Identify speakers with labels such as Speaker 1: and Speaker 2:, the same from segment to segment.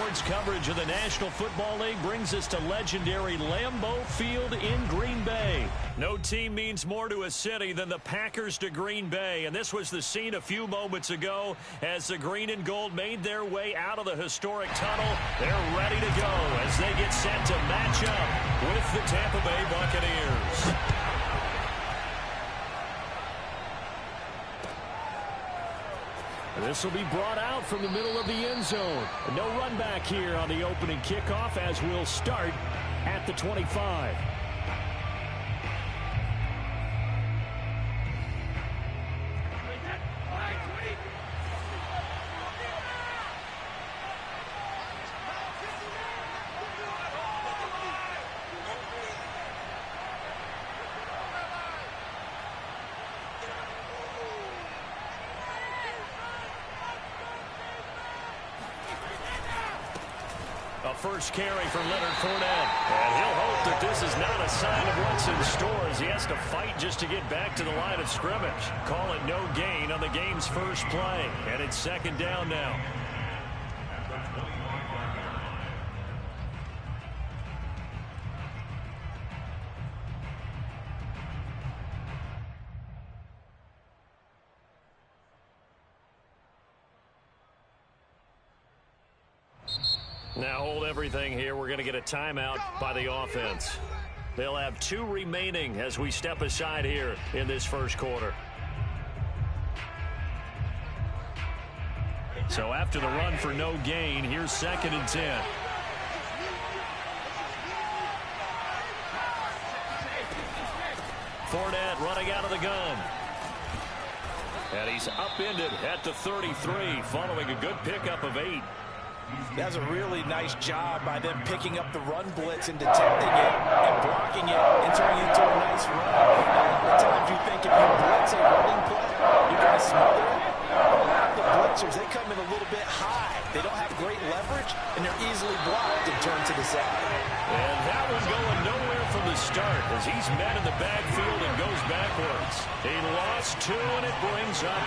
Speaker 1: Sports coverage of the National Football League brings us to legendary Lambeau Field in Green Bay. No team means more to a city than the Packers to Green Bay, and this was the scene a few moments ago as the green and gold made their way out of the historic tunnel. They're ready to go as they get set to match up with the Tampa Bay Buccaneers. This will be brought out from the middle of the end zone. No run back here on the opening kickoff as we'll start at the 25. First carry for Leonard Fournette. And he'll hope that this is not a sign of what's in store as he has to fight just to get back to the line of scrimmage. Call it no gain on the game's first play. And it's second down now. Now hold everything here. We're going to get a timeout by the offense. They'll have 2 remaining as we step aside here in this first quarter. So after the run for no gain, here's 2nd and 10. Fournette running out of the gun. And he's upended at the 33 following a good pickup of 8.
Speaker 2: That's a really nice job by them picking up the run blitz and detecting it and blocking it and turning it into a nice run. Now, a lot of times you think if you blitz a running play, you're going to smother it. But a lot of the blitzers, they come in a little bit high. They don't have great leverage, and they're easily blocked and turned to the side. And
Speaker 1: that one going nowhere from the start as he's met in the backfield and goes backwards. He lost 2, and it brings up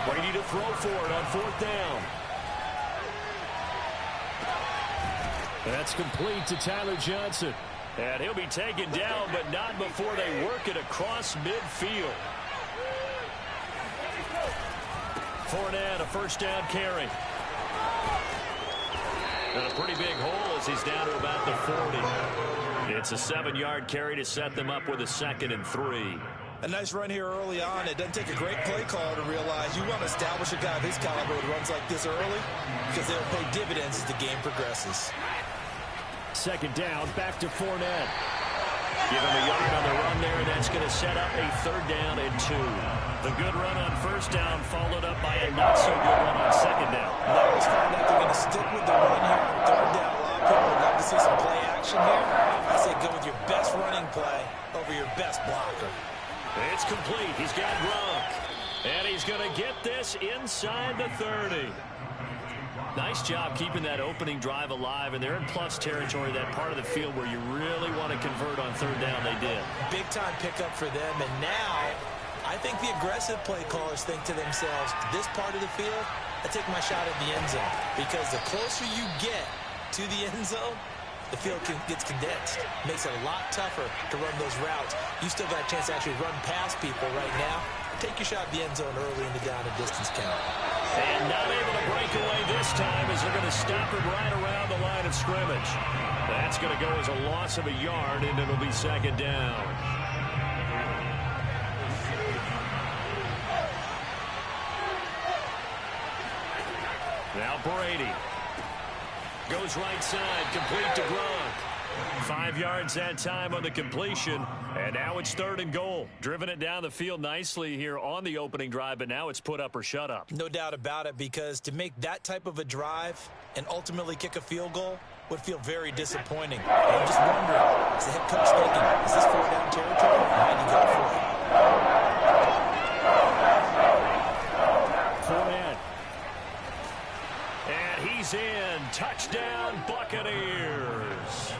Speaker 1: 4. Ready to throw for it on 4th down. That's complete to Tyler Johnson. And he'll be taken down, but not before they work it across midfield. Fournette, a first down carry. And a pretty big hole as he's down to about the 40. It's a 7-yard carry to set them up with a 2nd and 3.
Speaker 2: A nice run here early on. It doesn't take a great play caller to realize you want to establish a guy of his caliber who runs like this early because they'll pay dividends as the game progresses.
Speaker 1: 2nd down, back to Fournette. Give him a yard on the run there, and that's going to set up a 3rd down and 2. The good run on 1st down followed up by a not-so-good run on 2nd down.
Speaker 2: I always find that they're going to stick with the run here on 3rd down. A lot of people would love to see some play action here. I say go with your best running play over your best blocker.
Speaker 1: It's complete. He's got Gronk. And he's going to get this inside the 30. Nice job keeping that opening drive alive, and they're in plus territory, that part of the field where you really want to convert on 3rd down. They did.
Speaker 2: Big-time pickup for them, and now I think the aggressive play callers think to themselves, this part of the field, I take my shot at the end zone, because the closer you get to the end zone, the field gets condensed. Makes it a lot tougher to run those routes. You still got a chance to actually run past people right now. Take your shot at the end zone early in the down and distance count.
Speaker 1: And not able to break away this time as they're going to stop him right around the line of scrimmage. That's going to go as a loss of a yard, and it'll be 2nd down. Now Brady goes right side, complete to Gronk. 5 yards that time on the completion, and now it's 3rd and goal. Driven it down the field nicely here on the opening drive, but now it's put up or shut up.
Speaker 2: No doubt about it, because to make that type of a drive and ultimately kick a field goal would feel very disappointing. And I'm just wondering, is the head coach thinking, is this 4th down territory? Or might he go for it?
Speaker 1: Fournette. And he's in. Touchdown, Buccaneers.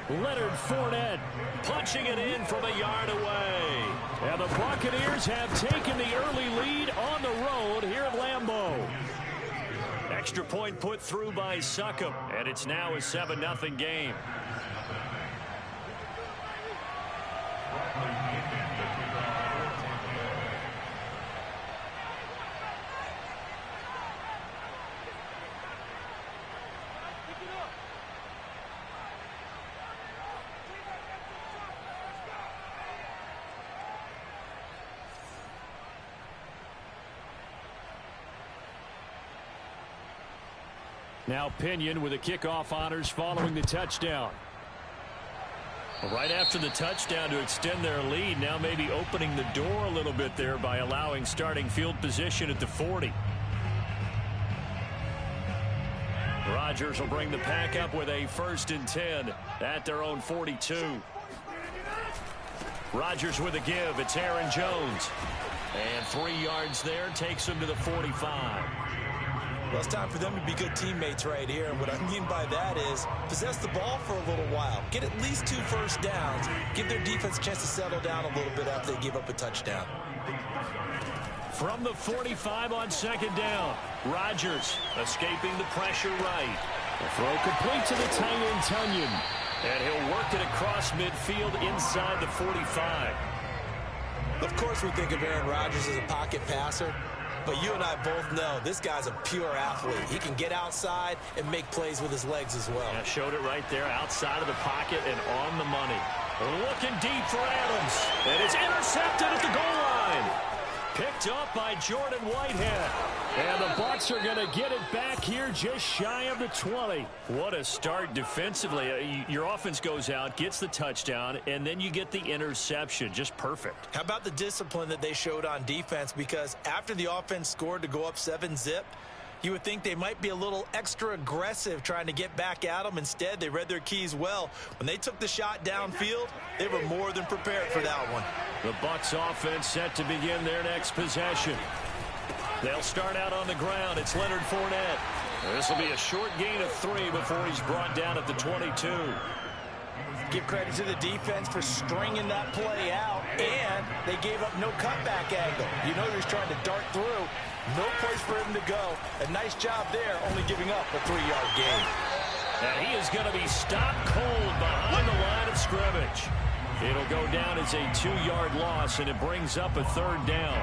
Speaker 1: Leonard Fournette punching it in from a yard away. And the Buccaneers have taken the early lead on the road here at Lambeau. Extra point put through by Succop, and it's now a 7-0 game. Now Pinion with the kickoff honors following the touchdown. Right after the touchdown to extend their lead, now maybe opening the door a little bit there by allowing starting field position at the 40. Rodgers will bring the pack up with a 1st and 10 at their own 42. Rodgers with a give. It's Aaron Jones. And 3 yards there takes him to the 45.
Speaker 2: Well, it's time for them to be good teammates right here. And what I mean by that is possess the ball for a little while. Get at least 2 first downs. Give their defense a chance to settle down a little bit after they give up a touchdown.
Speaker 1: From the 45 on 2nd down, Rodgers escaping the pressure right. The throw complete to the tight end, Tunyon. And he'll work it across midfield inside the 45.
Speaker 2: Of course we think of Aaron Rodgers as a pocket passer. But you and I both know this guy's a pure athlete. He can get outside and make plays with his legs as well.
Speaker 1: Yeah, showed it right there outside of the pocket and on the money. Looking deep for Adams. And it's intercepted at the goal line. Picked up by Jordan Whitehead. And the Bucs are going to get it back here just shy of the 20. What a start defensively. Your offense goes out, gets the touchdown, and then you get the interception. Just perfect.
Speaker 2: How about the discipline that they showed on defense? Because after the offense scored to go up 7-zip, you would think they might be a little extra aggressive trying to get back at them. Instead, they read their keys well. When they took the shot downfield, they were more than prepared for that one.
Speaker 1: The Bucs offense set to begin their next possession. They'll start out on the ground. It's Leonard Fournette. This will be a short gain of 3 before he's brought down at the 22.
Speaker 2: Give credit to the defense for stringing that play out, and they gave up no cutback angle. You know he was trying to dart through. No place for him to go. A nice job there, only giving up a 3-yard gain.
Speaker 1: And he is going to be stopped cold behind the line of scrimmage. It'll go down as a 2-yard loss, and it brings up a 3rd down.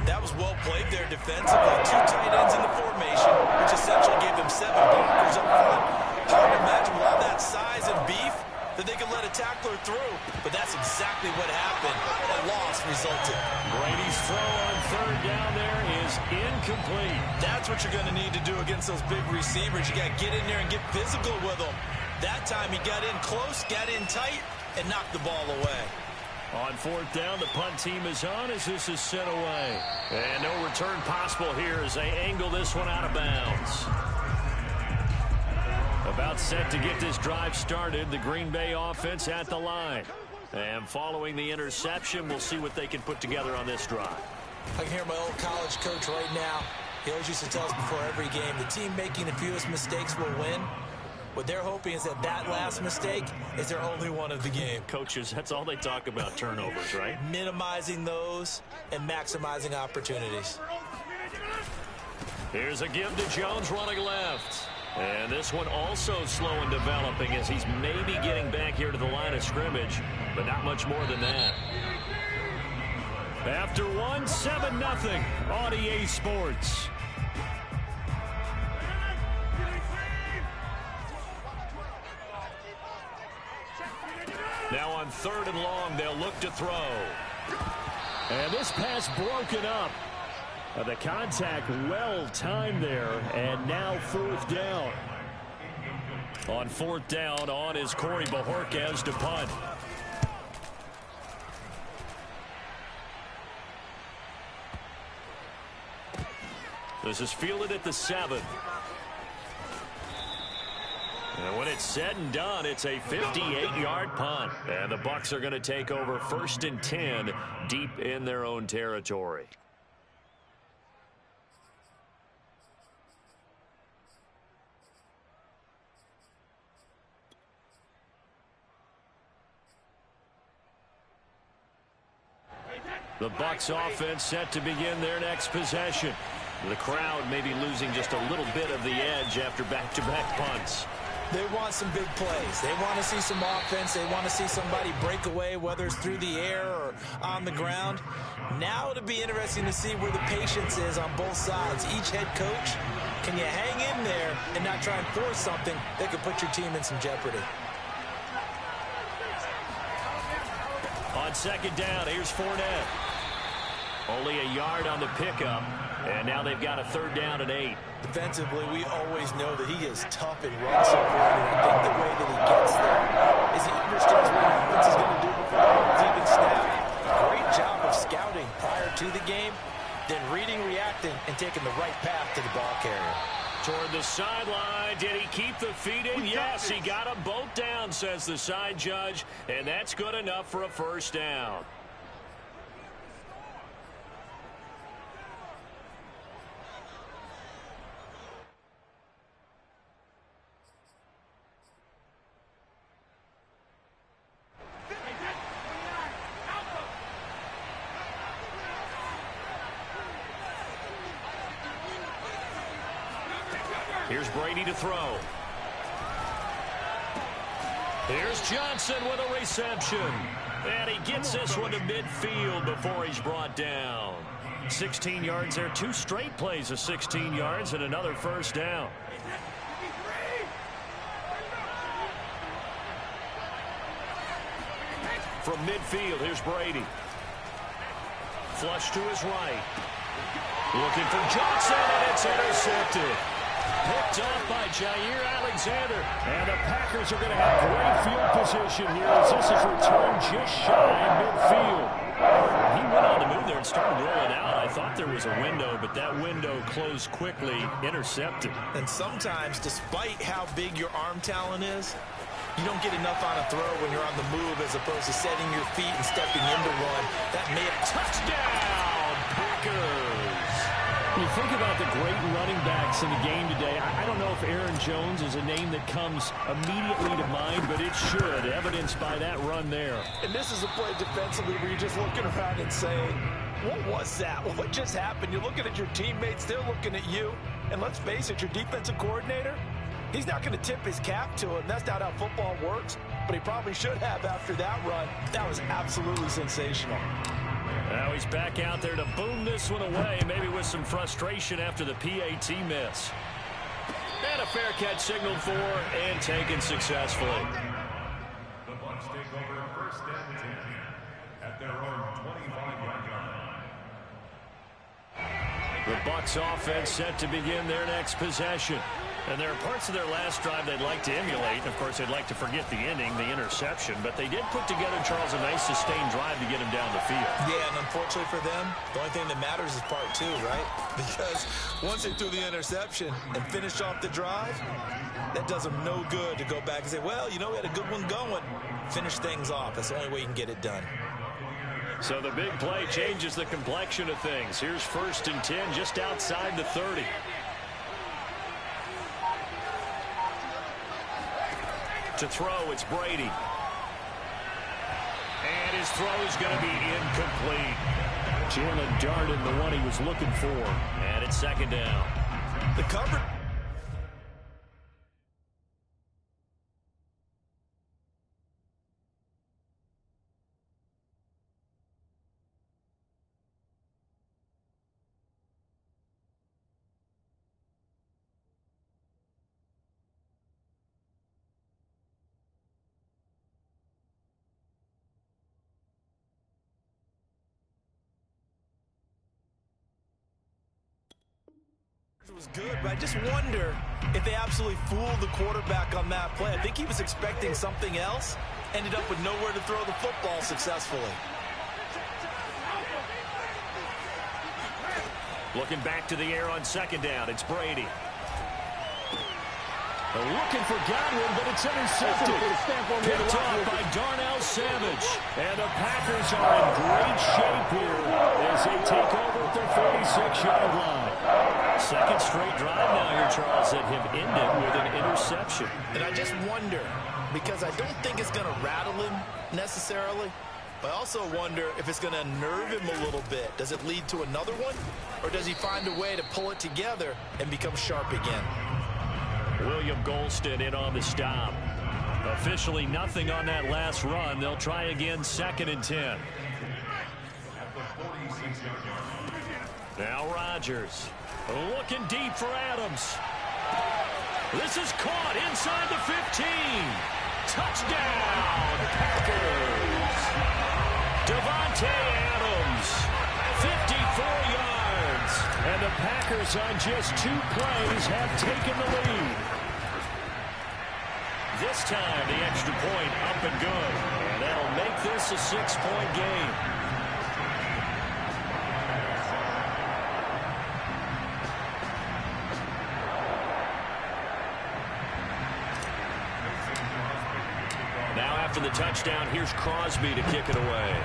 Speaker 2: That was well played there defensively. 2 tight ends in the formation, which essentially gave them 7 blockers up front. Hard to imagine with all that size and beef that they could let a tackler through, but that's exactly what happened. A loss resulted.
Speaker 1: Brady's throw on 3rd down there is incomplete.
Speaker 2: That's what you're going to need to do against those big receivers. You got to get in there and get physical with them. That time he got in close, got in tight, and knocked the ball away.
Speaker 1: On 4th down, the punt team is on as this is sent away. And no return possible here as they angle this one out of bounds. About set to get this drive started, the Green Bay offense at the line. And following the interception, we'll see what they can put together on this drive.
Speaker 2: I can hear my old college coach right now. He always used to tell us before every game, the team making the fewest mistakes will win. What they're hoping is that that last mistake is their only one of the game.
Speaker 1: Coaches, that's all they talk about, turnovers, right?
Speaker 2: Minimizing those and maximizing opportunities.
Speaker 1: Here's a give to Jones running left. And this one also slow in developing as he's maybe getting back here to the line of scrimmage, but not much more than that. After 7-0 on EA Sports. Now on 3rd and long, they'll look to throw. And this pass broken up. The contact well timed there, and now 4th down. On 4th down, on is Corey Bojorquez to punt. This is fielded at the 7. And when it's said and done, it's a 58-yard punt. And the Bucs are going to take over 1st and 10 deep in their own territory. The Bucs offense set to begin their next possession. The crowd may be losing just a little bit of the edge after back-to-back punts.
Speaker 2: They want some big plays. They want to see some offense. They want to see somebody break away, whether it's through the air or on the ground. Now it'll be interesting to see where the patience is on both sides. Each head coach, can you hang in there and not try and force something that could put your team in some jeopardy?
Speaker 1: On second down, here's Fournette. Only a yard on the pickup, and now they've got a third down and 8.
Speaker 2: Defensively, we always know that he is tough and run support, and I think the way that he gets there is he understands what the offense is going to do before the ball's even snapped. Great job of scouting prior to the game, then reading, reacting, and taking the right path to the ball carrier.
Speaker 1: Toward the sideline, did he keep the feet in? Yes, he got them both down, says the side judge, and that's good enough for a first down. Here's Brady to throw. Here's Johnson with a reception. And he gets this one to midfield before he's brought down. 16 yards there. 2 straight plays of 16 yards and another first down. From midfield, here's Brady. Flush to his right. Looking for Johnson, and it's intercepted. Picked off by Jair Alexander. And the Packers are going to have great field position here as this is returned just shy of midfield. He went on the move there and started rolling out. I thought there was a window, but that window closed quickly, intercepted.
Speaker 2: And sometimes, despite how big your arm talent is, you don't get enough on a throw when you're on the move as opposed to setting your feet and stepping into one. That may have
Speaker 1: touchdown, Packers. You think about the great running backs in the game today. I don't know if Aaron Jones is a name that comes immediately to mind, but it should, evidenced by that run there.
Speaker 2: And this is a play defensively where you're just looking around and saying, what was that? What just happened? You're looking at your teammates, they're looking at you. And let's face it, your defensive coordinator, he's not going to tip his cap to him. That's not how football works, but he probably should have after that run. That was absolutely sensational.
Speaker 1: Now he's back out there to boom this one away, maybe with some frustration after the PAT miss. And a fair catch signaled for and taken successfully.
Speaker 3: The Bucs take over first and 10 at their own 25-yard line.
Speaker 1: The Bucs offense set to begin their next possession. And there are parts of their last drive they'd like to emulate. And of course, they'd like to forget the ending, the interception. But they did put together, Charles, a nice sustained drive to get him down the field.
Speaker 2: Yeah, and unfortunately for them, the only thing that matters is part 2, right? Because once they threw the interception and finished off the drive, that does them no good to go back and say, well, you know, we had a good one going. Finish things off. That's the only way you can get it done.
Speaker 1: So the big play changes the complexion of things. Here's first and 10 just outside the 30. To throw, it's Brady. And his throw is going to be incomplete. Jalen Darden, the one he was looking for. And it's second down.
Speaker 2: The cover. Was good, but I just wonder if they absolutely fooled the quarterback on that play. I think he was expecting something else, ended up with nowhere to throw the football successfully.
Speaker 1: Looking back to the air on second down, it's Brady. Looking for Godwin, but it's intercepted. Picked off by Darnell Savage. And the Packers are in great shape here as they take over at their 46-yard line. Second straight drive now here, Charles, that have ended with an interception.
Speaker 2: And I just wonder, because I don't think it's going to rattle him necessarily, I also wonder if it's going to unnerve him a little bit. Does it lead to another one? Or does he find a way to pull it together and become sharp again?
Speaker 1: William Golston in on the stop. Officially nothing on that last run. They'll try again, 2nd and 10. Now Rodgers looking deep for Adams. This is caught inside the 15. Touchdown, Packers. Davante Adams, 54 yards. And the Packers on just 2 plays have taken the lead. This time the extra point up and good. And that'll make this a 6-point game. Now after the touchdown, here's Crosby to kick it away.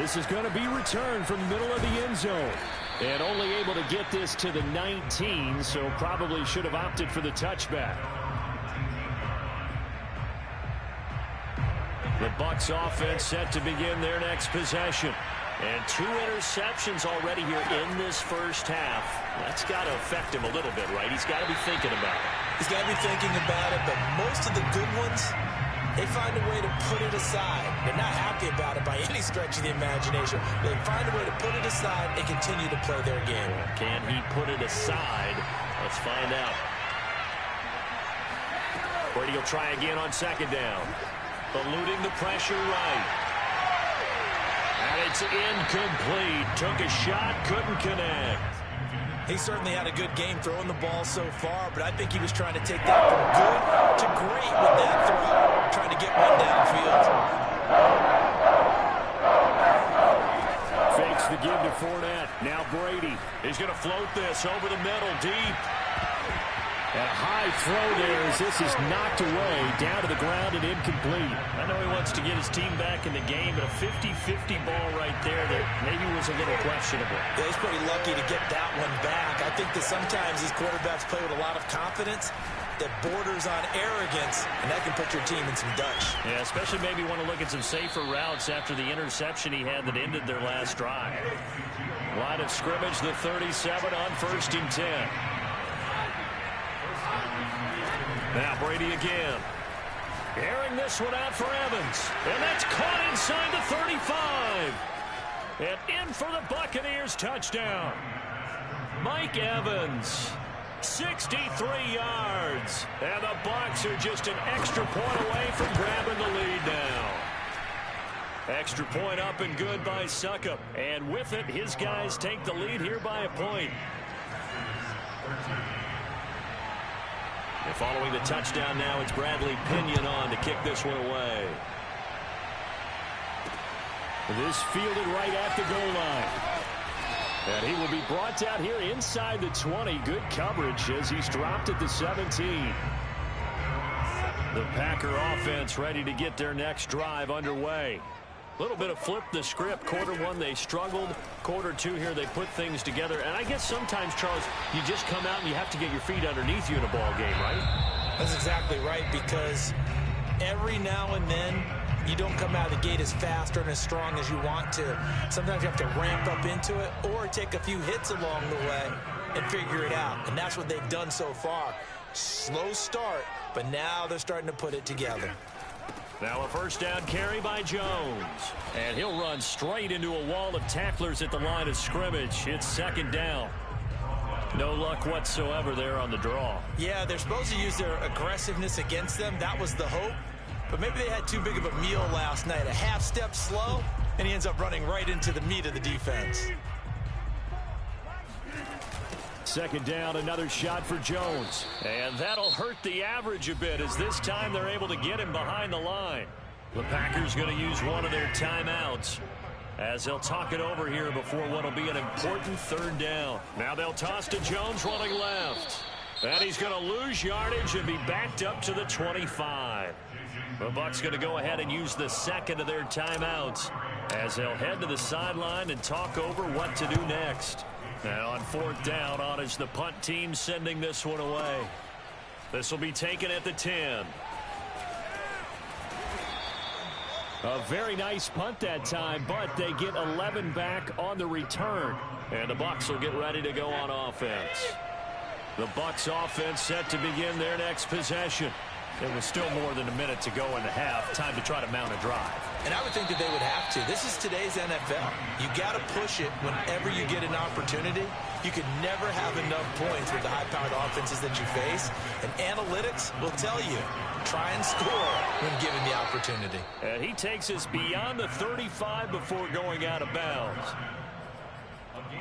Speaker 1: This is going to be returned from the middle of the end zone. And only able to get this to the 19, so probably should have opted for the touchback. The Bucs offense set to begin their next possession. And 2 interceptions already here in this first half. That's got to affect him a little bit, right? He's got to be thinking about it.
Speaker 2: He's got to be thinking about it, but most of the good ones, they find a way to put it aside. They're not happy about it by any stretch of the imagination. They find a way to put it aside and continue to play their game.
Speaker 1: Can he put it aside? Let's find out. Brady will try again on 2nd down. Eluding the pressure right. And it's incomplete. Took a shot, couldn't connect.
Speaker 2: He certainly had a good game throwing the ball so far, but I think he was trying to take that from good to great with that throw, trying to get one downfield.
Speaker 1: Fakes the give to Fournette. Now Brady. He's going to float this over the middle, deep. And a high throw there as this is knocked away, down to the ground and incomplete. I know he wants to get his team back in the game, but a 50-50 ball right there that maybe was a little questionable.
Speaker 2: Yeah, he's pretty lucky to get that one back. I think that sometimes these quarterbacks play with a lot of confidence that borders on arrogance, and that can put your team in some dutch.
Speaker 1: Yeah, especially maybe want to look at some safer routes after the interception he had that ended their last drive. Line of scrimmage, the 37 on 1st and 10. Now Brady again. Airing this one out for Evans. And that's caught inside the 35. And in for the Buccaneers touchdown. Mike Evans. 63 yards. And the Bucs are just an extra point away from grabbing the lead now. Extra point up and good by Suckup. And with it, his guys take the lead here by a point. And following the touchdown now, it's Bradley Pinion on to kick this one away. This fielded right at the goal line. And he will be brought down here inside the 20. Good coverage as he's dropped at the 17. The Packer offense ready to get their next drive underway. A little bit of flip the script. Quarter 1, they struggled. Quarter 2 here, they put things together. And I guess sometimes, Charles, you just come out and you have to get your feet underneath you in a ball game, right?
Speaker 2: That's exactly right, because every now and then you don't come out of the gate as fast or as strong as you want to. Sometimes you have to ramp up into it or take a few hits along the way and figure it out. And that's what they've done so far. Slow start, but now they're starting to put it together.
Speaker 1: Now a first down carry by Jones. And he'll run straight into a wall of tacklers at the line of scrimmage. It's 2nd down. No luck whatsoever there on the draw.
Speaker 2: Yeah, they're supposed to use their aggressiveness against them. That was the hope. But maybe they had too big of a meal last night. A half step slow, and he ends up running right into the meat of the defense.
Speaker 1: 2nd down, another shot for Jones. And that'll hurt the average a bit as this time they're able to get him behind the line. The Packers going to use one of their timeouts as they'll talk it over here before what will be an important 3rd down. Now they'll toss to Jones running left. And he's going to lose yardage and be backed up to the 25. The Bucs going to go ahead and use the 2nd of their timeouts as they'll head to the sideline and talk over what to do next. Now on 4th down, on is the punt team sending this one away. This will be taken at the 10. A very nice punt that time, but they get 11 back on the return. And the Bucs will get ready to go on offense. The Bucs offense set to begin their next possession. It was still more than a minute to go in the half. Time to try to mount a drive.
Speaker 2: And I would think that they would have to. This is today's NFL. You got to push it whenever you get an opportunity. You could never have enough points with the high-powered offenses that you face. And analytics will tell you, try and score when given the opportunity.
Speaker 1: And he takes us beyond the 35 before going out of bounds.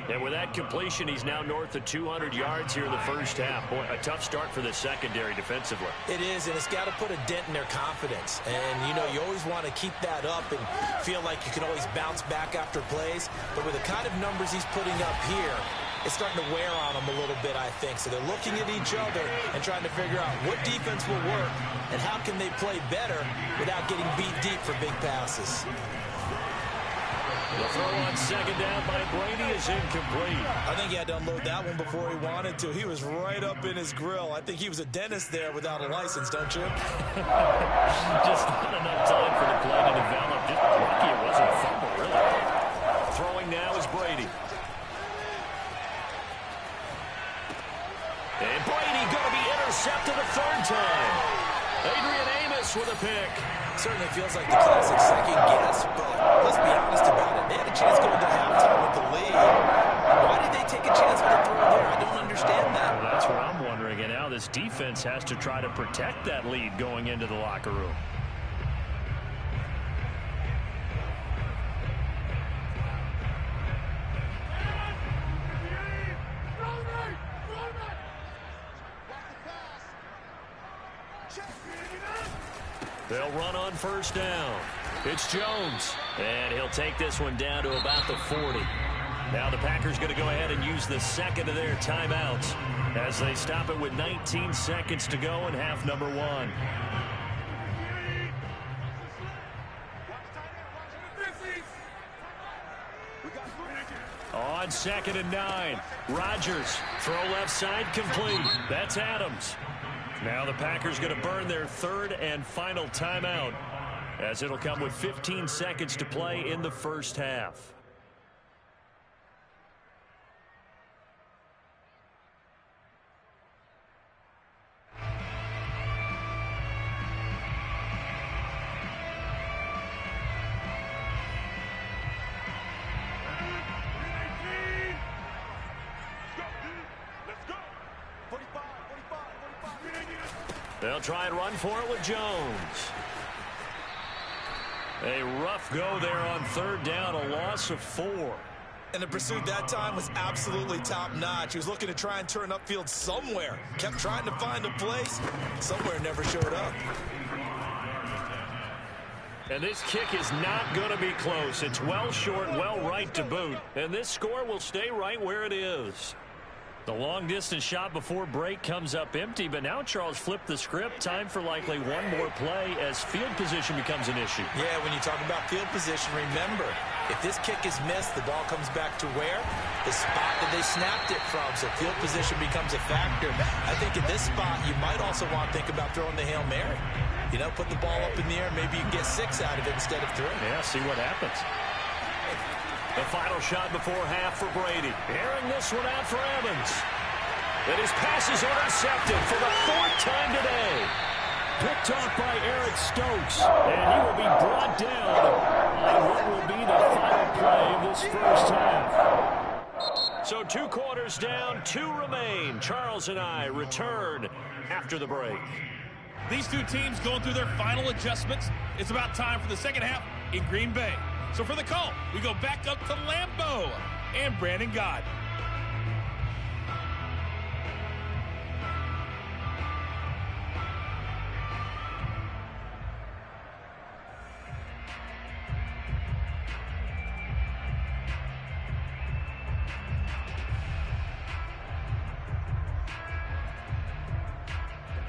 Speaker 1: And with that completion, he's now north of 200 yards here in the first half. Boy, a tough start for the secondary defensively.
Speaker 2: It is, and it's got to put a dent in their confidence. And, you know, you always want to keep that up and feel like you can always bounce back after plays. But with the kind of numbers he's putting up here, it's starting to wear on them a little bit, I think. So they're looking at each other and trying to figure out what defense will work and how can they play better without getting beat deep for big passes.
Speaker 1: The throw on second down by Brady is incomplete.
Speaker 2: I think he had to unload that one before he wanted to. He was right up in his grill. I think he was a dentist there without a license, don't you?
Speaker 1: Just not enough time for the play to develop. Just lucky it wasn't a fumble, really. Throwing now is Brady. And Brady going to be intercepted a third time. Adrian Amos with a pick.
Speaker 2: Certainly feels like the classic second guess, but let's be honest about it. They had a chance going to halftime with the lead. Why did they take a chance with a throw there? I don't understand that.
Speaker 1: Well, that's what I'm wondering. And now this defense has to try to protect that lead going into the locker room. They'll run on first down. It's Jones. And he'll take this one down to about the 40. Now the Packers going to go ahead and use the second of their timeouts as they stop it with 19 seconds to go in half number one. On 2nd and 9. Rodgers. Throw left side complete. That's Adams. Now the Packers going to burn their third and final timeout as it'll come with 15 seconds to play in the first half. They'll try and run for it with Jones. A rough go there on third down, a loss of 4.
Speaker 2: And the pursuit that time was absolutely top-notch. He was looking to try and turn upfield somewhere. Kept trying to find a place. Somewhere never showed up.
Speaker 1: And this kick is not going to be close. It's well short, well right to boot. And this score will stay right where it is. The long-distance shot before break comes up empty, but now Charles flipped the script. Time for likely one more play as field position becomes an issue.
Speaker 2: Yeah, when you talk about field position, remember, if this kick is missed, the ball comes back to where? The spot that they snapped it from, so field position becomes a factor. I think in this spot, you might also want to think about throwing the Hail Mary. You know, put the ball up in the air, maybe you can get 6 out of it instead of 3.
Speaker 1: Yeah, see what happens. The final shot before half for Brady. Airing this one out for Evans. And his pass is intercepted for the 4th time today. Picked off by Eric Stokes. And he will be brought down on what will be the final play of this first half. So 2 quarters down, 2 remain. Charles and I return after the break.
Speaker 4: These two teams going through their final adjustments. It's about time for the second half in Green Bay. So for the call, we go back up to Lambeau and Brandon Gott.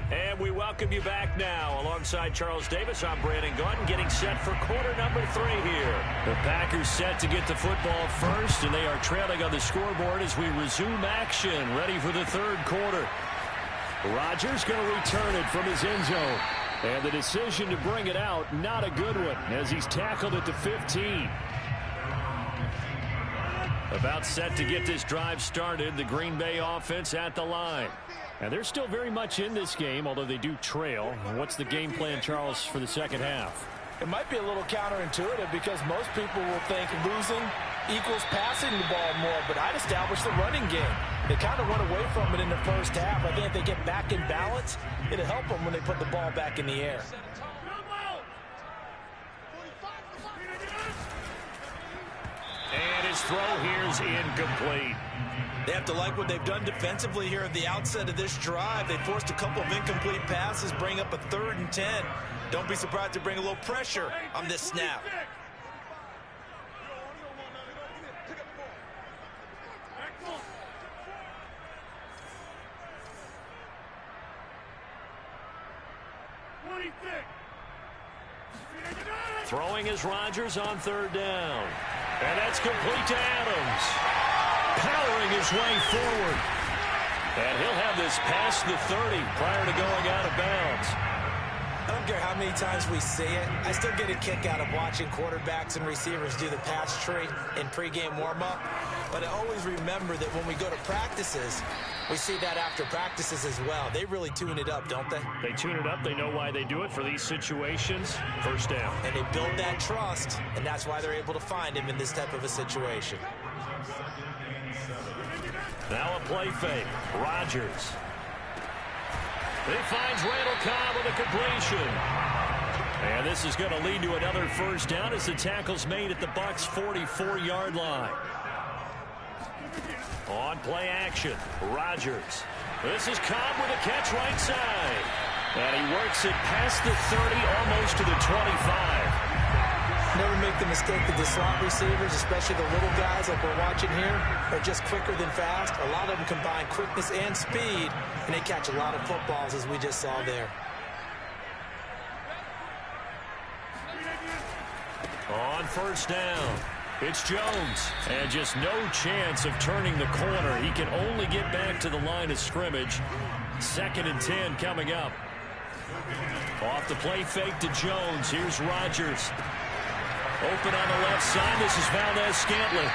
Speaker 1: And we welcome you back now. Alongside Charles Davis, I'm Brandon Gott, getting set for quarter number 3 here. The Packers set to get the football first, and they are trailing on the scoreboard as we resume action, ready for the third quarter. Rodgers going to return it from his end zone. And the decision to bring it out, not a good one, as he's tackled at the 15. About set to get this drive started, the Green Bay offense at the line. And they're still very much in this game, although they do trail. What's the game plan, Charles, for the second half?
Speaker 2: It might be a little counterintuitive because most people will think losing equals passing the ball more, but I'd establish the running game. They kind of went away from it in the first half. I think if they get back in balance, it'll help them when they put the ball back in the air.
Speaker 1: And his throw here is incomplete.
Speaker 2: They have to like what they've done defensively here at the outset of this drive. They forced a couple of incomplete passes, bring up a 3rd and 10. Don't be surprised to bring a little pressure on this snap.
Speaker 1: Throwing is Rodgers on 3rd down. And that's complete to Adams. Powering his way forward. And he'll have this past the 30 prior to going out of bounds.
Speaker 2: I don't care how many times we see it. I still get a kick out of watching quarterbacks and receivers do the pass tree in pregame warm-up. But I always remember that when we go to practices, we see that after practices as well. They really tune it up, don't they?
Speaker 1: They tune it up. They know why they do it for these situations. 1st down.
Speaker 2: And they build that trust, and that's why they're able to find him in this type of a situation.
Speaker 1: Now a play fake. Rodgers. He finds Randall Cobb with a completion. And this is going to lead to another 1st down as the tackle's made at the Bucs' 44-yard line. On play action, Rodgers. This is Cobb with a catch right side. And he works it past the 30, almost to the 25.
Speaker 2: Never make the mistake that the slot receivers, especially the little guys like we're watching here, are just quicker than fast. A lot of them combine quickness and speed, and they catch a lot of footballs, as we just saw there.
Speaker 1: On 1st down, it's Jones. And just no chance of turning the corner. He can only get back to the line of scrimmage. 2nd and 10 coming up. Off the play fake to Jones. Here's Rodgers. Open on the left side. This is Valdez-Scantling.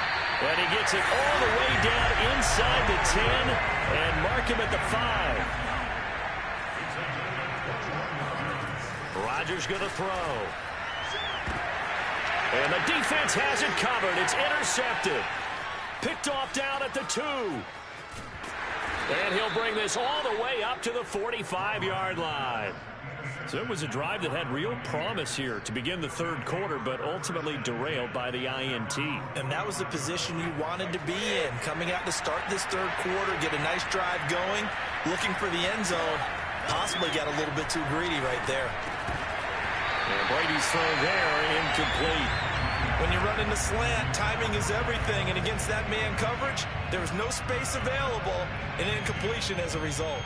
Speaker 1: And he gets it all the way down inside the 10 and mark him at the 5. Rodgers going to throw. And the defense has it covered. It's intercepted. Picked off down at the 2. And he'll bring this all the way up to the 45-yard line. So it was a drive that had real promise here to begin the 3rd quarter, but ultimately derailed by the INT.
Speaker 2: And that was the position you wanted to be in. Coming out to start this 3rd quarter, get a nice drive going, looking for the end zone. Possibly got a little bit too greedy right there.
Speaker 1: And Brady's throw there, incomplete.
Speaker 2: When you run in the slant, timing is everything. And against that man coverage, there was no space available, and incompletion as a result.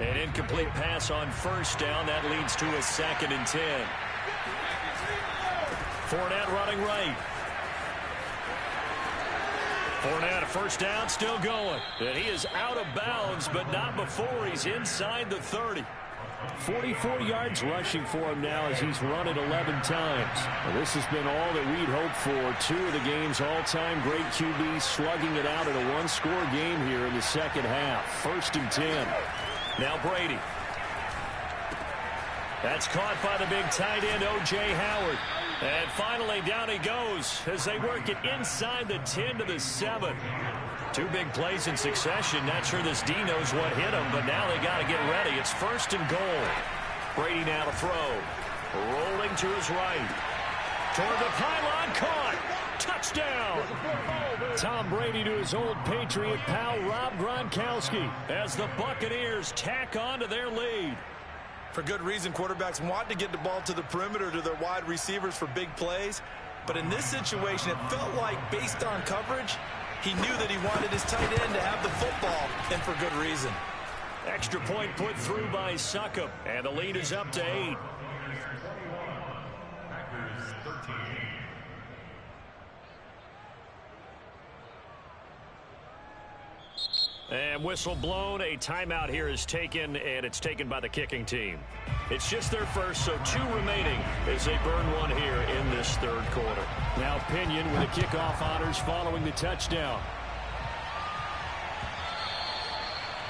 Speaker 1: An incomplete pass on 1st down. That leads to a 2nd and 10. Fournette running right. Fournette, a 1st down, still going. And he is out of bounds, but not before he's inside the 30. 44 yards rushing for him now as he's run it 11 times. Well, this has been all that we'd hoped for. 2 of the game's all-time great QBs slugging it out in a 1-score game here in the 2nd half. 1st and 10. Now Brady. That's caught by the big tight end, O.J. Howard. And finally down he goes as they work it inside the 10 to the 7. 2 big plays in succession. Not sure this D knows what hit him, but now they got to get ready. It's 1st and goal. Brady now to throw. Rolling to his right. Toward the pylon, caught. Touchdown. Tom Brady to his old Patriot pal Rob Gronkowski as the Buccaneers tack on to their lead.
Speaker 2: For good reason, quarterbacks want to get the ball to the perimeter to their wide receivers for big plays. But in this situation, it felt like, based on coverage, he knew that he wanted his tight end to have the football, and for good reason.
Speaker 1: Extra point put through by Succop, and the lead is up to 8. whistle blown. A timeout here is taken, and it's taken by the kicking team. It's just their first, so 2 remaining as they burn one here in this third quarter.
Speaker 5: Now Pinion with the kickoff honors following the touchdown.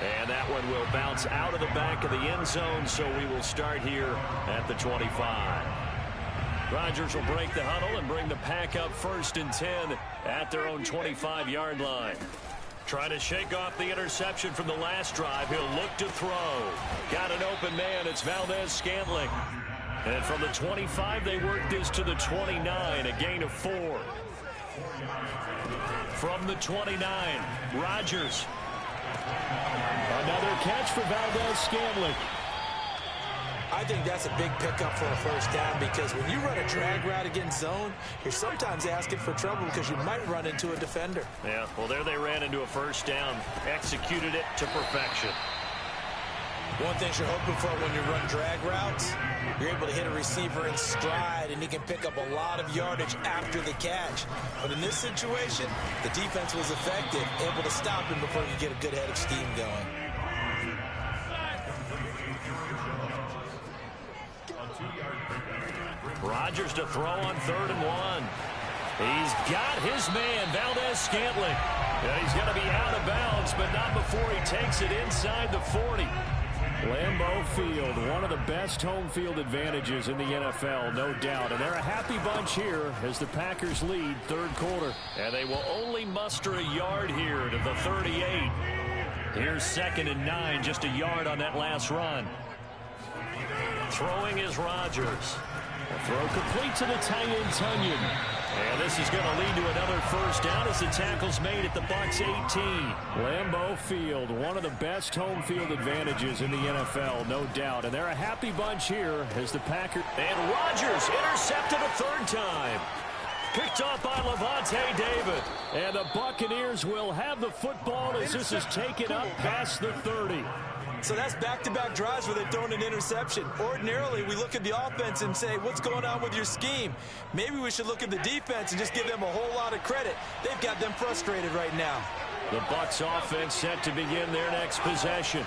Speaker 1: And that one will bounce out of the back of the end zone, so we will start here at the 25. Rodgers will break the huddle and bring the pack up 1st and 10 at their own 25-yard line. Trying to shake off the interception from the last drive. He'll look to throw. Got an open man. It's Valdez-Scantling. And from the 25, they work this to the 29, a gain of 4. From the 29, Rodgers.
Speaker 5: Another catch for Valdez-Scantling.
Speaker 2: I think that's a big pickup for a first down because when you run a drag route against zone, you're sometimes asking for trouble because you might run into a defender.
Speaker 1: Yeah, well, there they ran into a first down. Executed it to perfection.
Speaker 2: One thing you're hoping for when you run drag routes, you're able to hit a receiver in stride, and he can pick up a lot of yardage after the catch. But in this situation, the defense was effective, able to stop him before he could get a good head of steam going.
Speaker 1: Rodgers to throw on 3rd and 1. He's got his man, Valdez-Scantling. Yeah, he's going to be out of bounds, but not before he takes it inside the 40.
Speaker 5: Lambeau Field, one of the best home field advantages in the NFL, no doubt. And they're a happy bunch here as the Packers lead 3rd quarter.
Speaker 1: And they will only muster a yard here to the 38. Here's 2nd and 9, just a yard on that last run. Throwing is Rodgers.
Speaker 5: A throw complete to the tight end, Tunyon.
Speaker 1: And this is going to lead to another first down as the tackle's made at the Bucs 18.
Speaker 5: Lambeau Field, one of the best home field advantages in the NFL, no doubt. And they're a happy bunch here as the Packers.
Speaker 1: And Rodgers intercepted a 3rd time. Picked off by Levante David.
Speaker 5: And the Buccaneers will have the football as this is taken up past the 30.
Speaker 2: So that's back-to-back drives where they've thrown an interception. Ordinarily, we look at the offense and say, what's going on with your scheme? Maybe we should look at the defense and just give them a whole lot of credit. They've got them frustrated right now.
Speaker 1: The Bucs offense set to begin their next possession.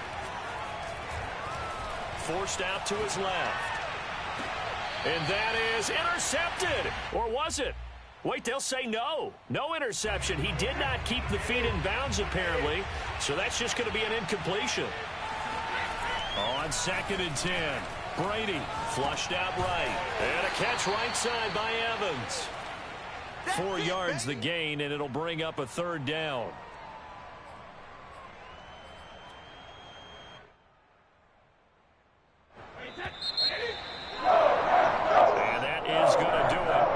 Speaker 1: Forced out to his left. And that is intercepted. Or was it? Wait, they'll say no. No interception. He did not keep the feet in bounds, apparently. So that's just going to be an incompletion. On 2nd and 10, Brady flushed out right. And a catch right side by Evans. 4 yards the gain, and it'll bring up a 3rd down. And that is going to do it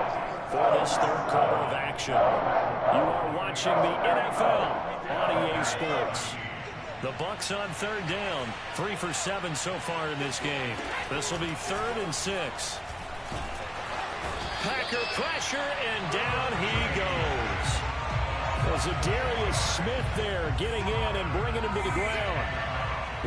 Speaker 1: for this 3rd quarter of action. You are watching the NFL on EA Sports. The Bucs on 3rd down. 3 for 7 so far in this game. This will be 3rd and 6. Packer pressure, and down he goes.
Speaker 5: Was Darius Smith there getting in and bringing him to the ground.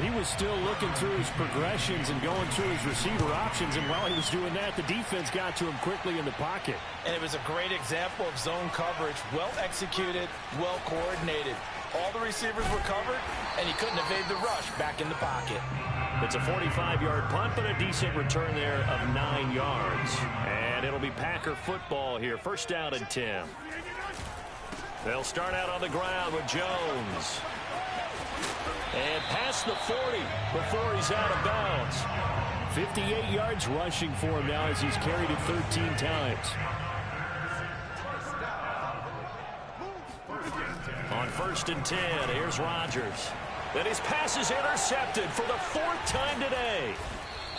Speaker 5: He was still looking through his progressions and going through his receiver options, and while he was doing that, the defense got to him quickly in the pocket.
Speaker 2: And it was a great example of zone coverage. Well executed, well coordinated. All the receivers were covered, and he couldn't evade the rush back in the pocket.
Speaker 1: It's a 45-yard punt, but a decent return there of 9 yards. And it'll be Packer football here. 1st down and 10. They'll start out on the ground with Jones. And past the 40 before he's out of bounds.
Speaker 5: 58 yards rushing for him now as he's carried it 13 times.
Speaker 1: On 1st and 10, here's Rodgers. And his pass is intercepted for the 4th time today.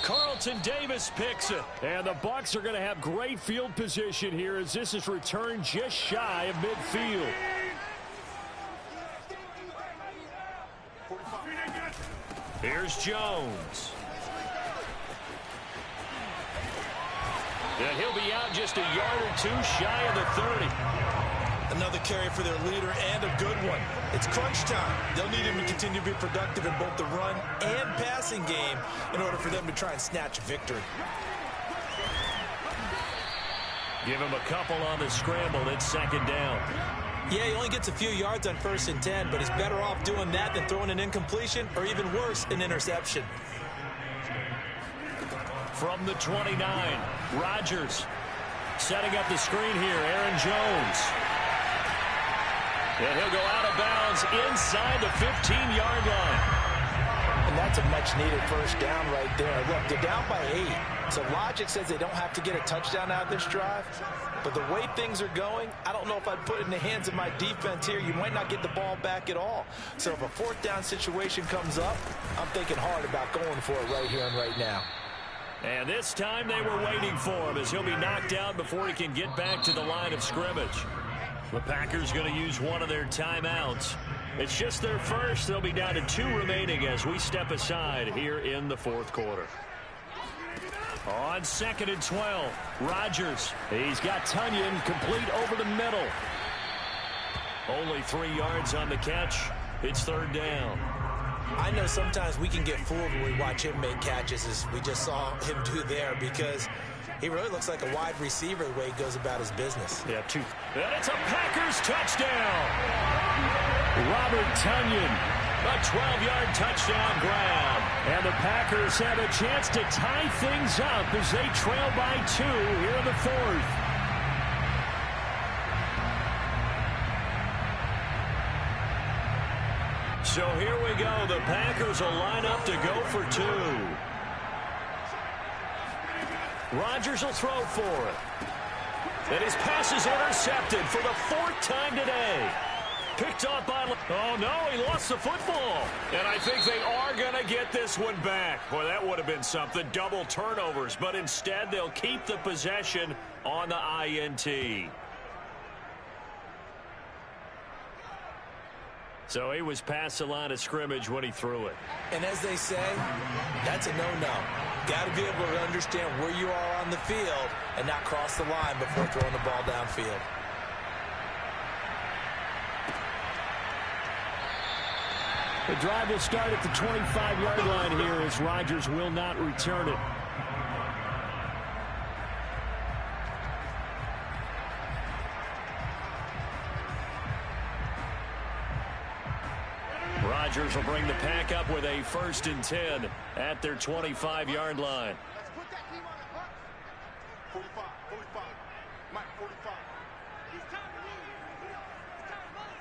Speaker 1: Carlton Davis picks it.
Speaker 5: And the Bucs are going to have great field position here as this is returned just shy of midfield.
Speaker 1: Here's Jones. And he'll be out just a yard or 2 shy of the 30.
Speaker 2: Another carry for their leader and a good one. It's crunch time. They'll need him to continue to be productive in both the run and passing game in order for them to try and snatch a victory.
Speaker 1: Give him a couple on the scramble. It's 2nd down.
Speaker 2: Yeah, he only gets a few yards on 1st and 10, but he's better off doing that than throwing an incompletion or even worse, an interception.
Speaker 1: From the 29, Rodgers setting up the screen here. Aaron Jones. And he'll go out of bounds inside the 15-yard line.
Speaker 2: And that's a much-needed first down right there. Look, they're down by 8. So logic says they don't have to get a touchdown out of this drive. But the way things are going, I don't know if I'd put it in the hands of my defense here. You might not get the ball back at all. So if a 4th down situation comes up, I'm thinking hard about going for it right here and right now.
Speaker 1: And this time they were waiting for him as he'll be knocked down before he can get back to the line of scrimmage. The Packers going to use one of their timeouts. It's just their first. They'll be down to 2 remaining as we step aside here in the 4th quarter. On 2nd and 12, Rodgers. He's got Tunyon complete over the middle. Only 3 yards on the catch. It's 3rd down.
Speaker 2: I know sometimes we can get fooled when we watch him make catches, as we just saw him do there, because he really looks like a wide receiver the way he goes about his business.
Speaker 1: Yeah, 2. And it's a Packers touchdown. Robert Tunyon. A 12-yard touchdown grab. And the Packers have a chance to tie things up as they trail by 2 here in the 4th. So here we go. The Packers will line up to go for 2. Rodgers will throw for it. And his pass is intercepted for the 4th time today. Picked off by... Oh, no, he lost the football. And I think they are going to get this one back. Boy, that would have been something. Double turnovers. But instead, they'll keep the possession on the INT. So he was past the line of scrimmage when he threw it.
Speaker 2: And as they say, that's a no-no. Got to be able to understand where you are on the field and not cross the line before throwing the ball downfield.
Speaker 5: The drive will start at the 25-yard line here as Rodgers will not return it. Rodgers will bring the pack up with a 1st and 10 at their 25-yard line.
Speaker 6: Let's put that team on the clock. 45, 45. Mike, 45. It's time to move. It's time to move.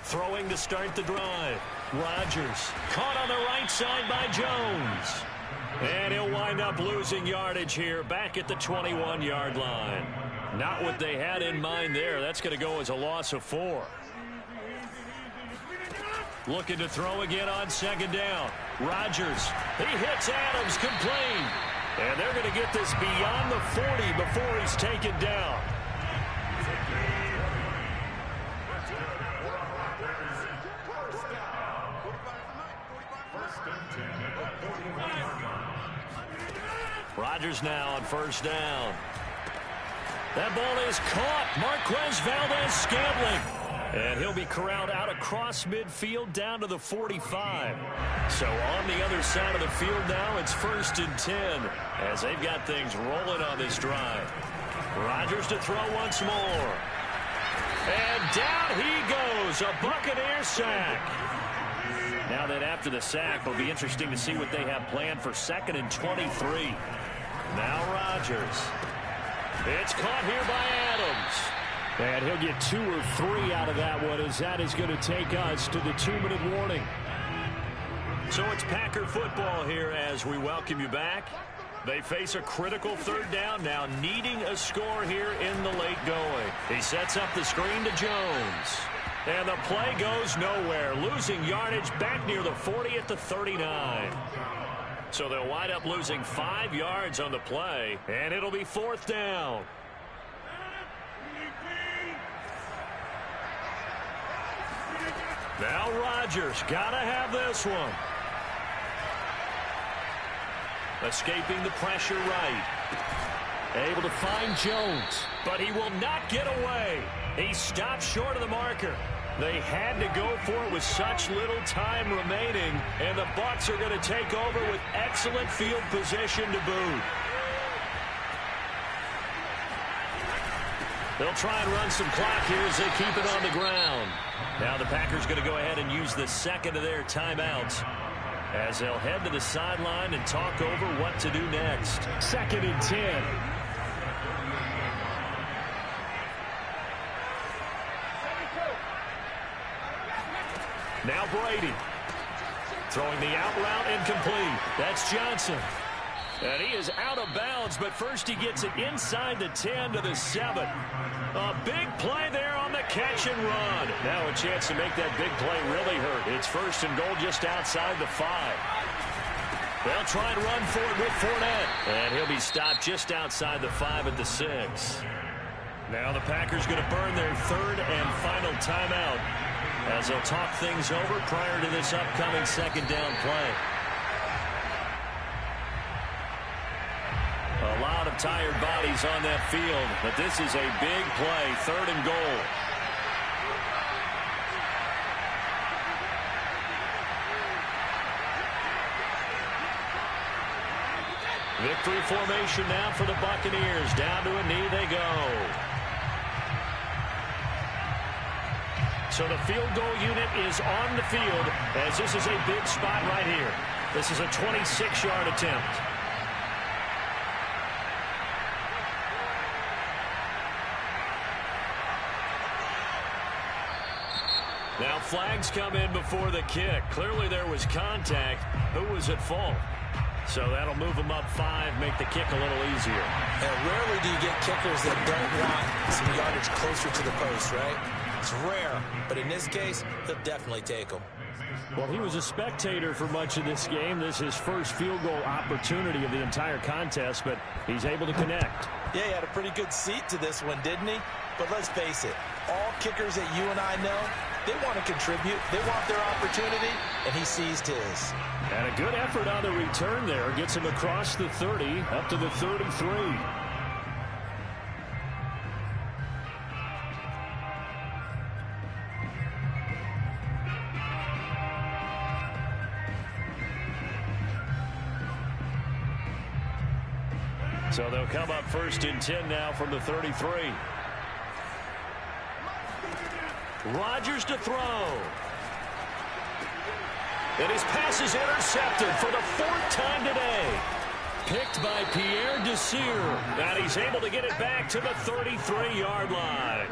Speaker 1: Throwing to start the drive. Rodgers caught on the right side by Jones. And he'll wind up losing yardage here back at the 21-yard line. Not what they had in mind there. That's going to go as a loss of 4. Looking to throw again on 2nd down. Rodgers, he hits Adams complete. And they're going to get this beyond the 40 before he's taken down. Rodgers now on 1st down. That ball is caught. Marquez Valdez-Scantling. And he'll be corralled out across midfield down to the 45. So on the other side of the field now, it's 1st and 10 as they've got things rolling on this drive. Rodgers to throw once more. And down he goes. A Buccaneer sack. Now that after the sack, it'll be interesting to see what they have planned for 2nd and 23. Now Rodgers. It's caught here by Adams. And he'll get 2 or 3 out of that one as that is going to take us to the 2-minute warning. So it's Packer football here as we welcome you back. They face a critical 3rd down now, needing a score here in the late going. He sets up the screen to Jones. And the play goes nowhere, losing yardage back near the 40 at the 39. So they'll wind up losing 5 yards on the play, and it'll be 4th down. Now Rodgers, gotta have this one. Escaping the pressure right. Able to find Jones, but he will not get away. He stopped short of the marker. They had to go for it with such little time remaining, and the Bucs are going to take over with excellent field position to boot. They'll try and run some clock here as they keep it on the ground. Now the Packers going to go ahead and use the second of their timeouts as they'll head to the sideline and talk over what to do next.
Speaker 5: 2nd and 10.
Speaker 1: Now Brady. Throwing the out route incomplete. That's Johnson. And he is out of bounds, but first he gets it inside the 10 to the 7. A big play there on the catch and run. Now a chance to make that big play really hurt. It's 1st and goal just outside the 5. They'll try and run for it with Fournette. And he'll be stopped just outside the 5 at the 6. Now the Packers going to burn their 3rd and final timeout as they'll talk things over prior to this upcoming 2nd down play. A lot of tired bodies on that field, but this is a big play, 3rd and goal. Victory formation now for the Buccaneers. Down to a knee they go. So the field goal unit is on the field as this is a big spot right here. This is a 26-yard attempt. Now flags come in before the kick. Clearly there was contact. Who was at fault? So that'll move them up 5, make the kick a little easier.
Speaker 2: And rarely do you get kickers that don't want some yardage closer to the post, right? It's rare, but in this case, he'll definitely take them.
Speaker 5: Well, he was a spectator for much of this game. This is his first field goal opportunity of the entire contest, but he's able to connect.
Speaker 2: Yeah, he had a pretty good seat to this one, didn't he? But let's face it, all kickers that you and I know, they want to contribute. They want their opportunity, and he seized his.
Speaker 5: And a good effort on the return there. Gets him across the 30, up to the 33. So they'll come up 1st and 10 now from the 33. Rodgers to throw. And his pass is intercepted for the 4th time today. Picked by Pierre Desir. And he's able to get it back to the 33-yard line.